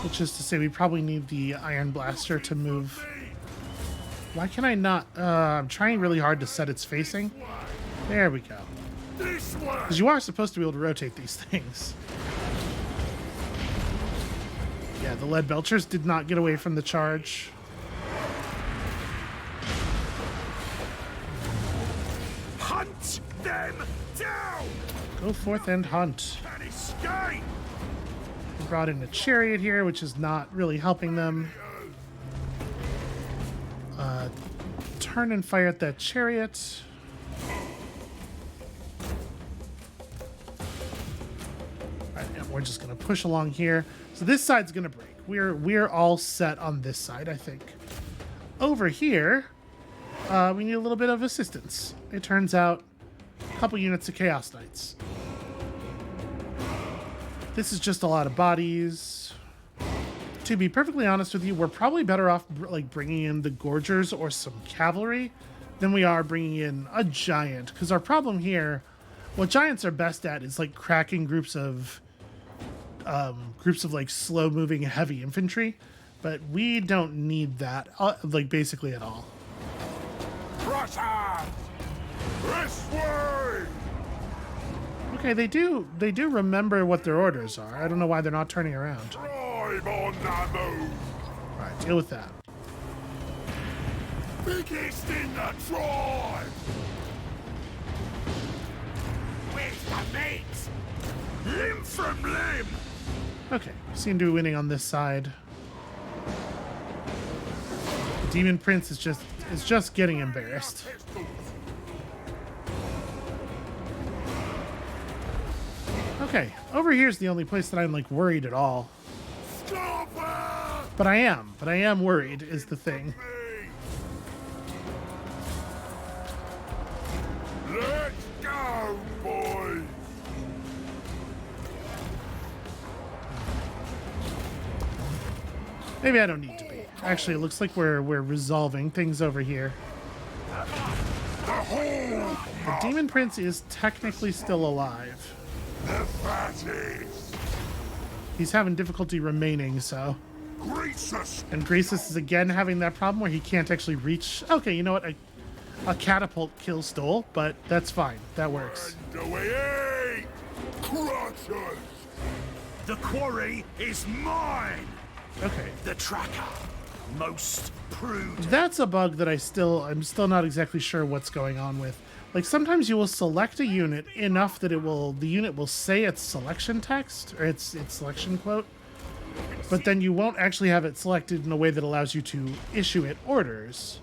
Which is to say we probably need the Iron Blaster to move. Why can I not? I'm trying really hard to set its facing. There we go. This way. Because you are supposed to be able to rotate these things. Yeah, the lead belchers did not get away from the charge. Hunt them down. Go forth and hunt. Can escape. We brought in a chariot here, which is not really helping them. Turn and fire at that chariot. Alright, and we're just gonna push along here. So this side's gonna break. We're all set on this side, I think. Over here, we need a little bit of assistance. It turns out a couple units of Chaos Knights. This is just a lot of bodies. To be perfectly honest with you, we're probably better off like bringing in the Gorgers or some cavalry than we are bringing in a giant. Because our problem here, what giants are best at is like cracking groups of like slow-moving heavy infantry, but we don't need that like basically at all. Russia. This way. Okay, they do remember what their orders are. I don't know why they're not turning around. Tribe on the move. All right, deal with that. Biggest in the tribe. Where's the meat? Limb from limb. Okay, seem to be winning on this side. The Demon Prince is just getting embarrassed. Okay, over here's the only place that I'm like worried at all. Stop her. But I am worried is the thing. Let's go, boys. Maybe I don't need to be. Actually, it looks like we're resolving things over here. The Demon Prince is technically still alive. The fatties. He's having difficulty remaining, so. Greasus. And Graces is again having that problem where he can't actually reach. Okay, you know what? A catapult kills Stoll, but that's fine. That works. And away, Crushers. The quarry is mine. Okay. The tracker, most prude. That's a bug that I'm still not exactly sure what's going on with. Like sometimes you will select a unit enough that the unit will say its selection text or its selection quote, but then you won't actually have it selected in a way that allows you to issue it orders.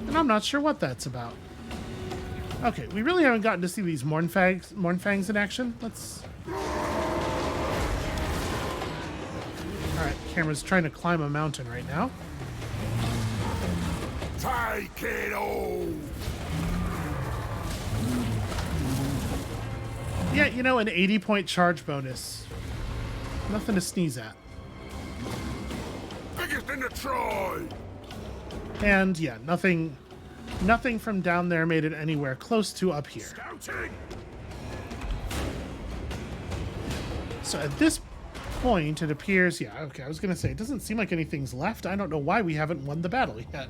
And I'm not sure what that's about. Okay, we really haven't gotten to see these Mournfangs in action. Let's. All right, camera's trying to climb a mountain right now. Take it all. Yeah, you know, an 80-point charge bonus. Nothing to sneeze at. Biggest in the tribe. And yeah, nothing from down there made it anywhere close to up here. Scouting. So at this point, it appears, yeah, okay, I was going to say, it doesn't seem like anything's left. I don't know why we haven't won the battle yet.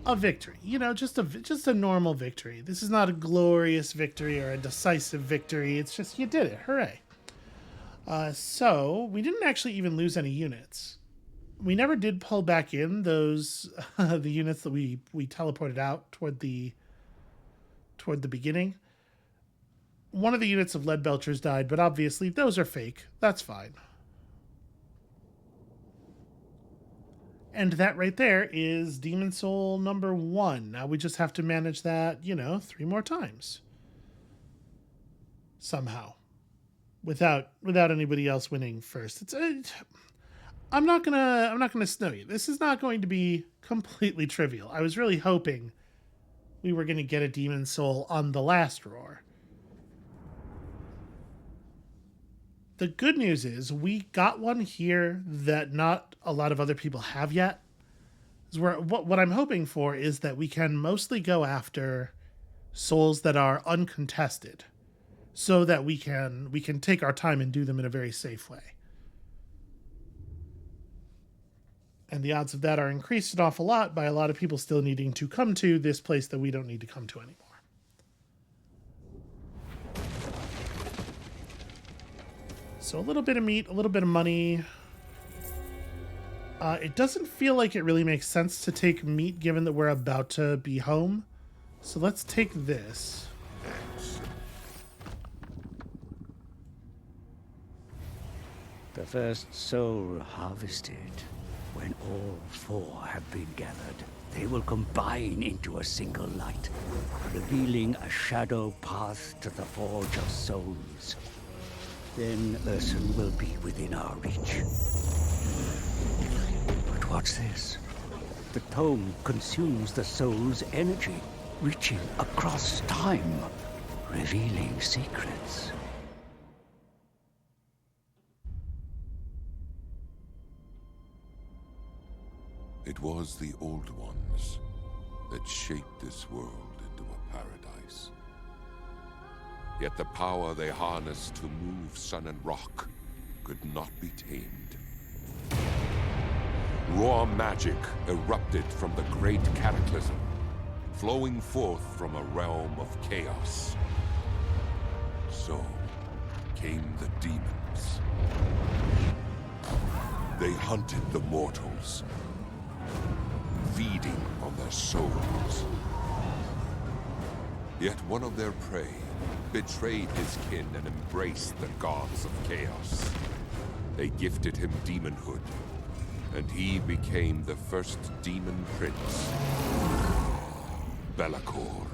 a victory. You know, just a normal victory. This is not a glorious victory or a decisive victory. It's just you did it. Hooray. So we didn't actually even lose any units. We never did pull back in those the units that we teleported out toward the beginning. One of the units of lead belchers died, but obviously those are fake. That's fine. And that right there is Demon Soul number 1. Now we just have to manage that, 3 more times. Somehow. Without anybody else winning first. I'm not gonna snow you. This is not going to be completely trivial. I was really hoping we were gonna get a Demon Soul on the last roar. The good news is we got one here that not a lot of other people have yet. What I'm hoping for is that we can mostly go after souls that are uncontested, so that we can take our time and do them in a very safe way. And the odds of that are increased an awful lot by a lot of people still needing to come to this place that we don't need to come to anymore. So a little bit of meat, a little bit of money. It doesn't feel like it really makes sense to take meat given that we're about to be home. So let's take this. The first soul harvested. When all 4 have been gathered, they will combine into a single light, revealing a shadow path to the Forge of Souls. Then Ursun will be within our reach. But what's this? The tome consumes the soul's energy, reaching across time, revealing secrets. It was the Old Ones that shaped this world into a paradise. Yet the power they harnessed to move sun and rock could not be tamed. Raw magic erupted from the great cataclysm, flowing forth from a realm of chaos. So came the demons. They hunted the mortals, feeding on their souls. Yet one of their prey betrayed his kin and embraced the gods of chaos. They gifted him demonhood, and he became the first demon prince, Be'lakor.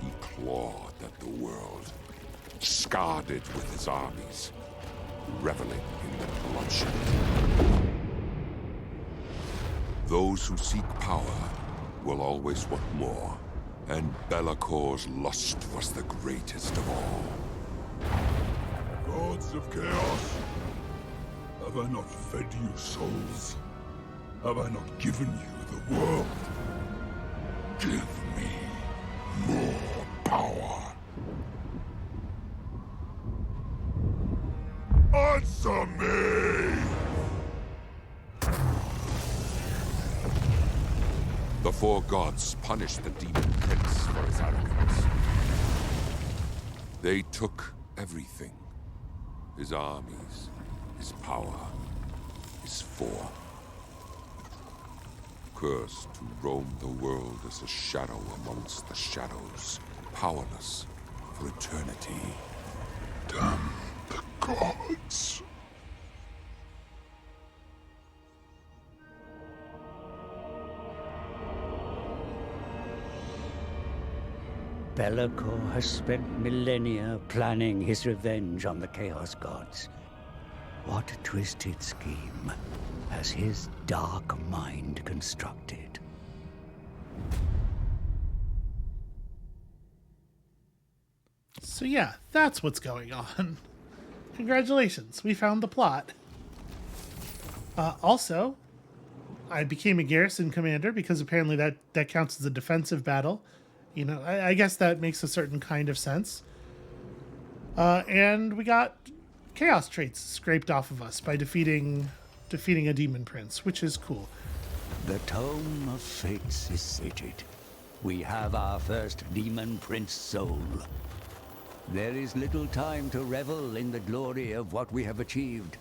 He clawed at the world, scarred it with his armies, reveling in the bloodshed. Those who seek power will always want more, and Be'lakor's lust was the greatest of all. Gods of chaos, have I not fed you souls? Have I not given you the world? Give me more power. Answer me! The 4 gods punished the demon prince for his arrogance. They took everything. His armies, his power, his form. Cursed to roam the world as a shadow amongst the shadows, powerless for eternity. Damn the gods. Be'lakor has spent millennia planning his revenge on the Chaos Gods. What a twisted scheme has his dark mind constructed. So yeah, that's what's going on. Congratulations, we found the plot. Also, I became a garrison commander because apparently that counts as a defensive battle. You know, I guess that makes a certain kind of sense. And we got chaos traits scraped off of us by defeating a demon prince, which is cool. The Tome of Fates is sated. We have our first Demon Prince soul. There is little time to revel in the glory of what we have achieved,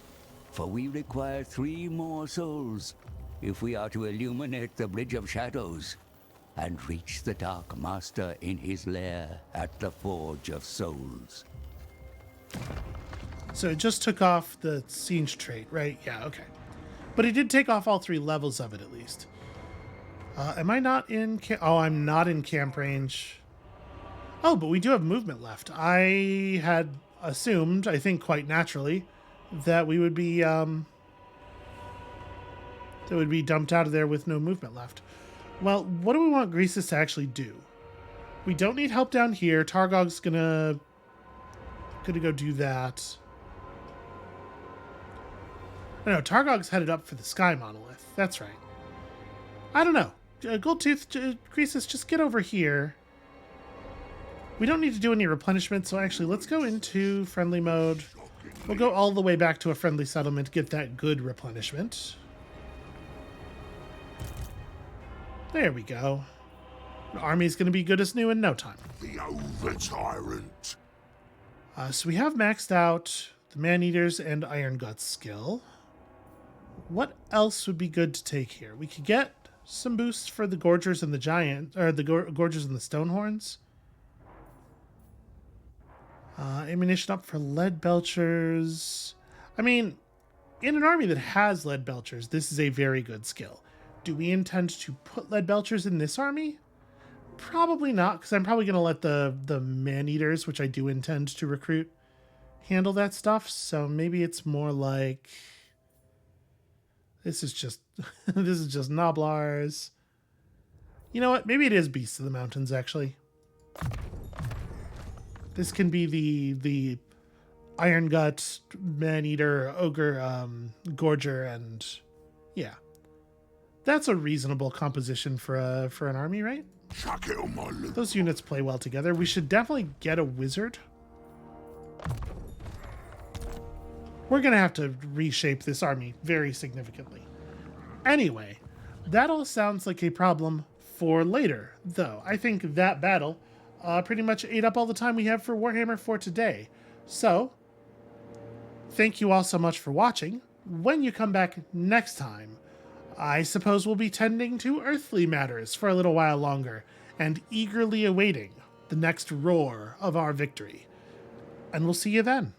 for we require 3 more souls if we are to illuminate the Bridge of Shadows and reach the Dark Master in his lair at the Forge of Souls. So it just took off the siege trait, right? Yeah, okay. But it did take off all 3 levels of it, at least. Am I not in... Oh, I'm not in camp range. Oh, but we do have movement left. I had assumed, I think quite naturally, that we would be... that would be dumped out of there with no movement left. Well, what do we want Greasus to actually do? We don't need help down here. Targog's gonna go do that. No, Targog's headed up for the Sky Monolith. That's right. I don't know. Goldtooth, Greasus, just get over here. We don't need to do any replenishment, so actually let's go into friendly mode. We'll go all the way back to a friendly settlement to get that good replenishment. There we go. The army's going to be good as new in no time. The over-tyrant. So we have maxed out the Man-Eaters and Iron Guts skill. What else would be good to take here? We could get some boosts for the Gorgers and the Giant, or the Gorgers and the Stonehorns. Ammunition up for Lead Belchers. I mean, in an army that has Lead Belchers, this is a very good skill. Do we intend to put Lead Belchers in this army? Probably not, because I'm probably going to let the Man-Eaters, which I do intend to recruit, handle that stuff. So maybe it's more like... This is just this is just Noblars. You know what? Maybe it is Beasts of the Mountains, actually. This can be the Iron Gut, Man-Eater, Ogre, Gorger, and yeah. That's a reasonable composition for an army, right? Chuck it on my lip. Those units play well together. We should definitely get a wizard. We're going to have to reshape this army very significantly. Anyway, that all sounds like a problem for later, though. I think that battle pretty much ate up all the time we have for Warhammer for today. So, thank you all so much for watching. When you come back next time, I suppose we'll be tending to earthly matters for a little while longer and eagerly awaiting the next roar of our victory. And we'll see you then.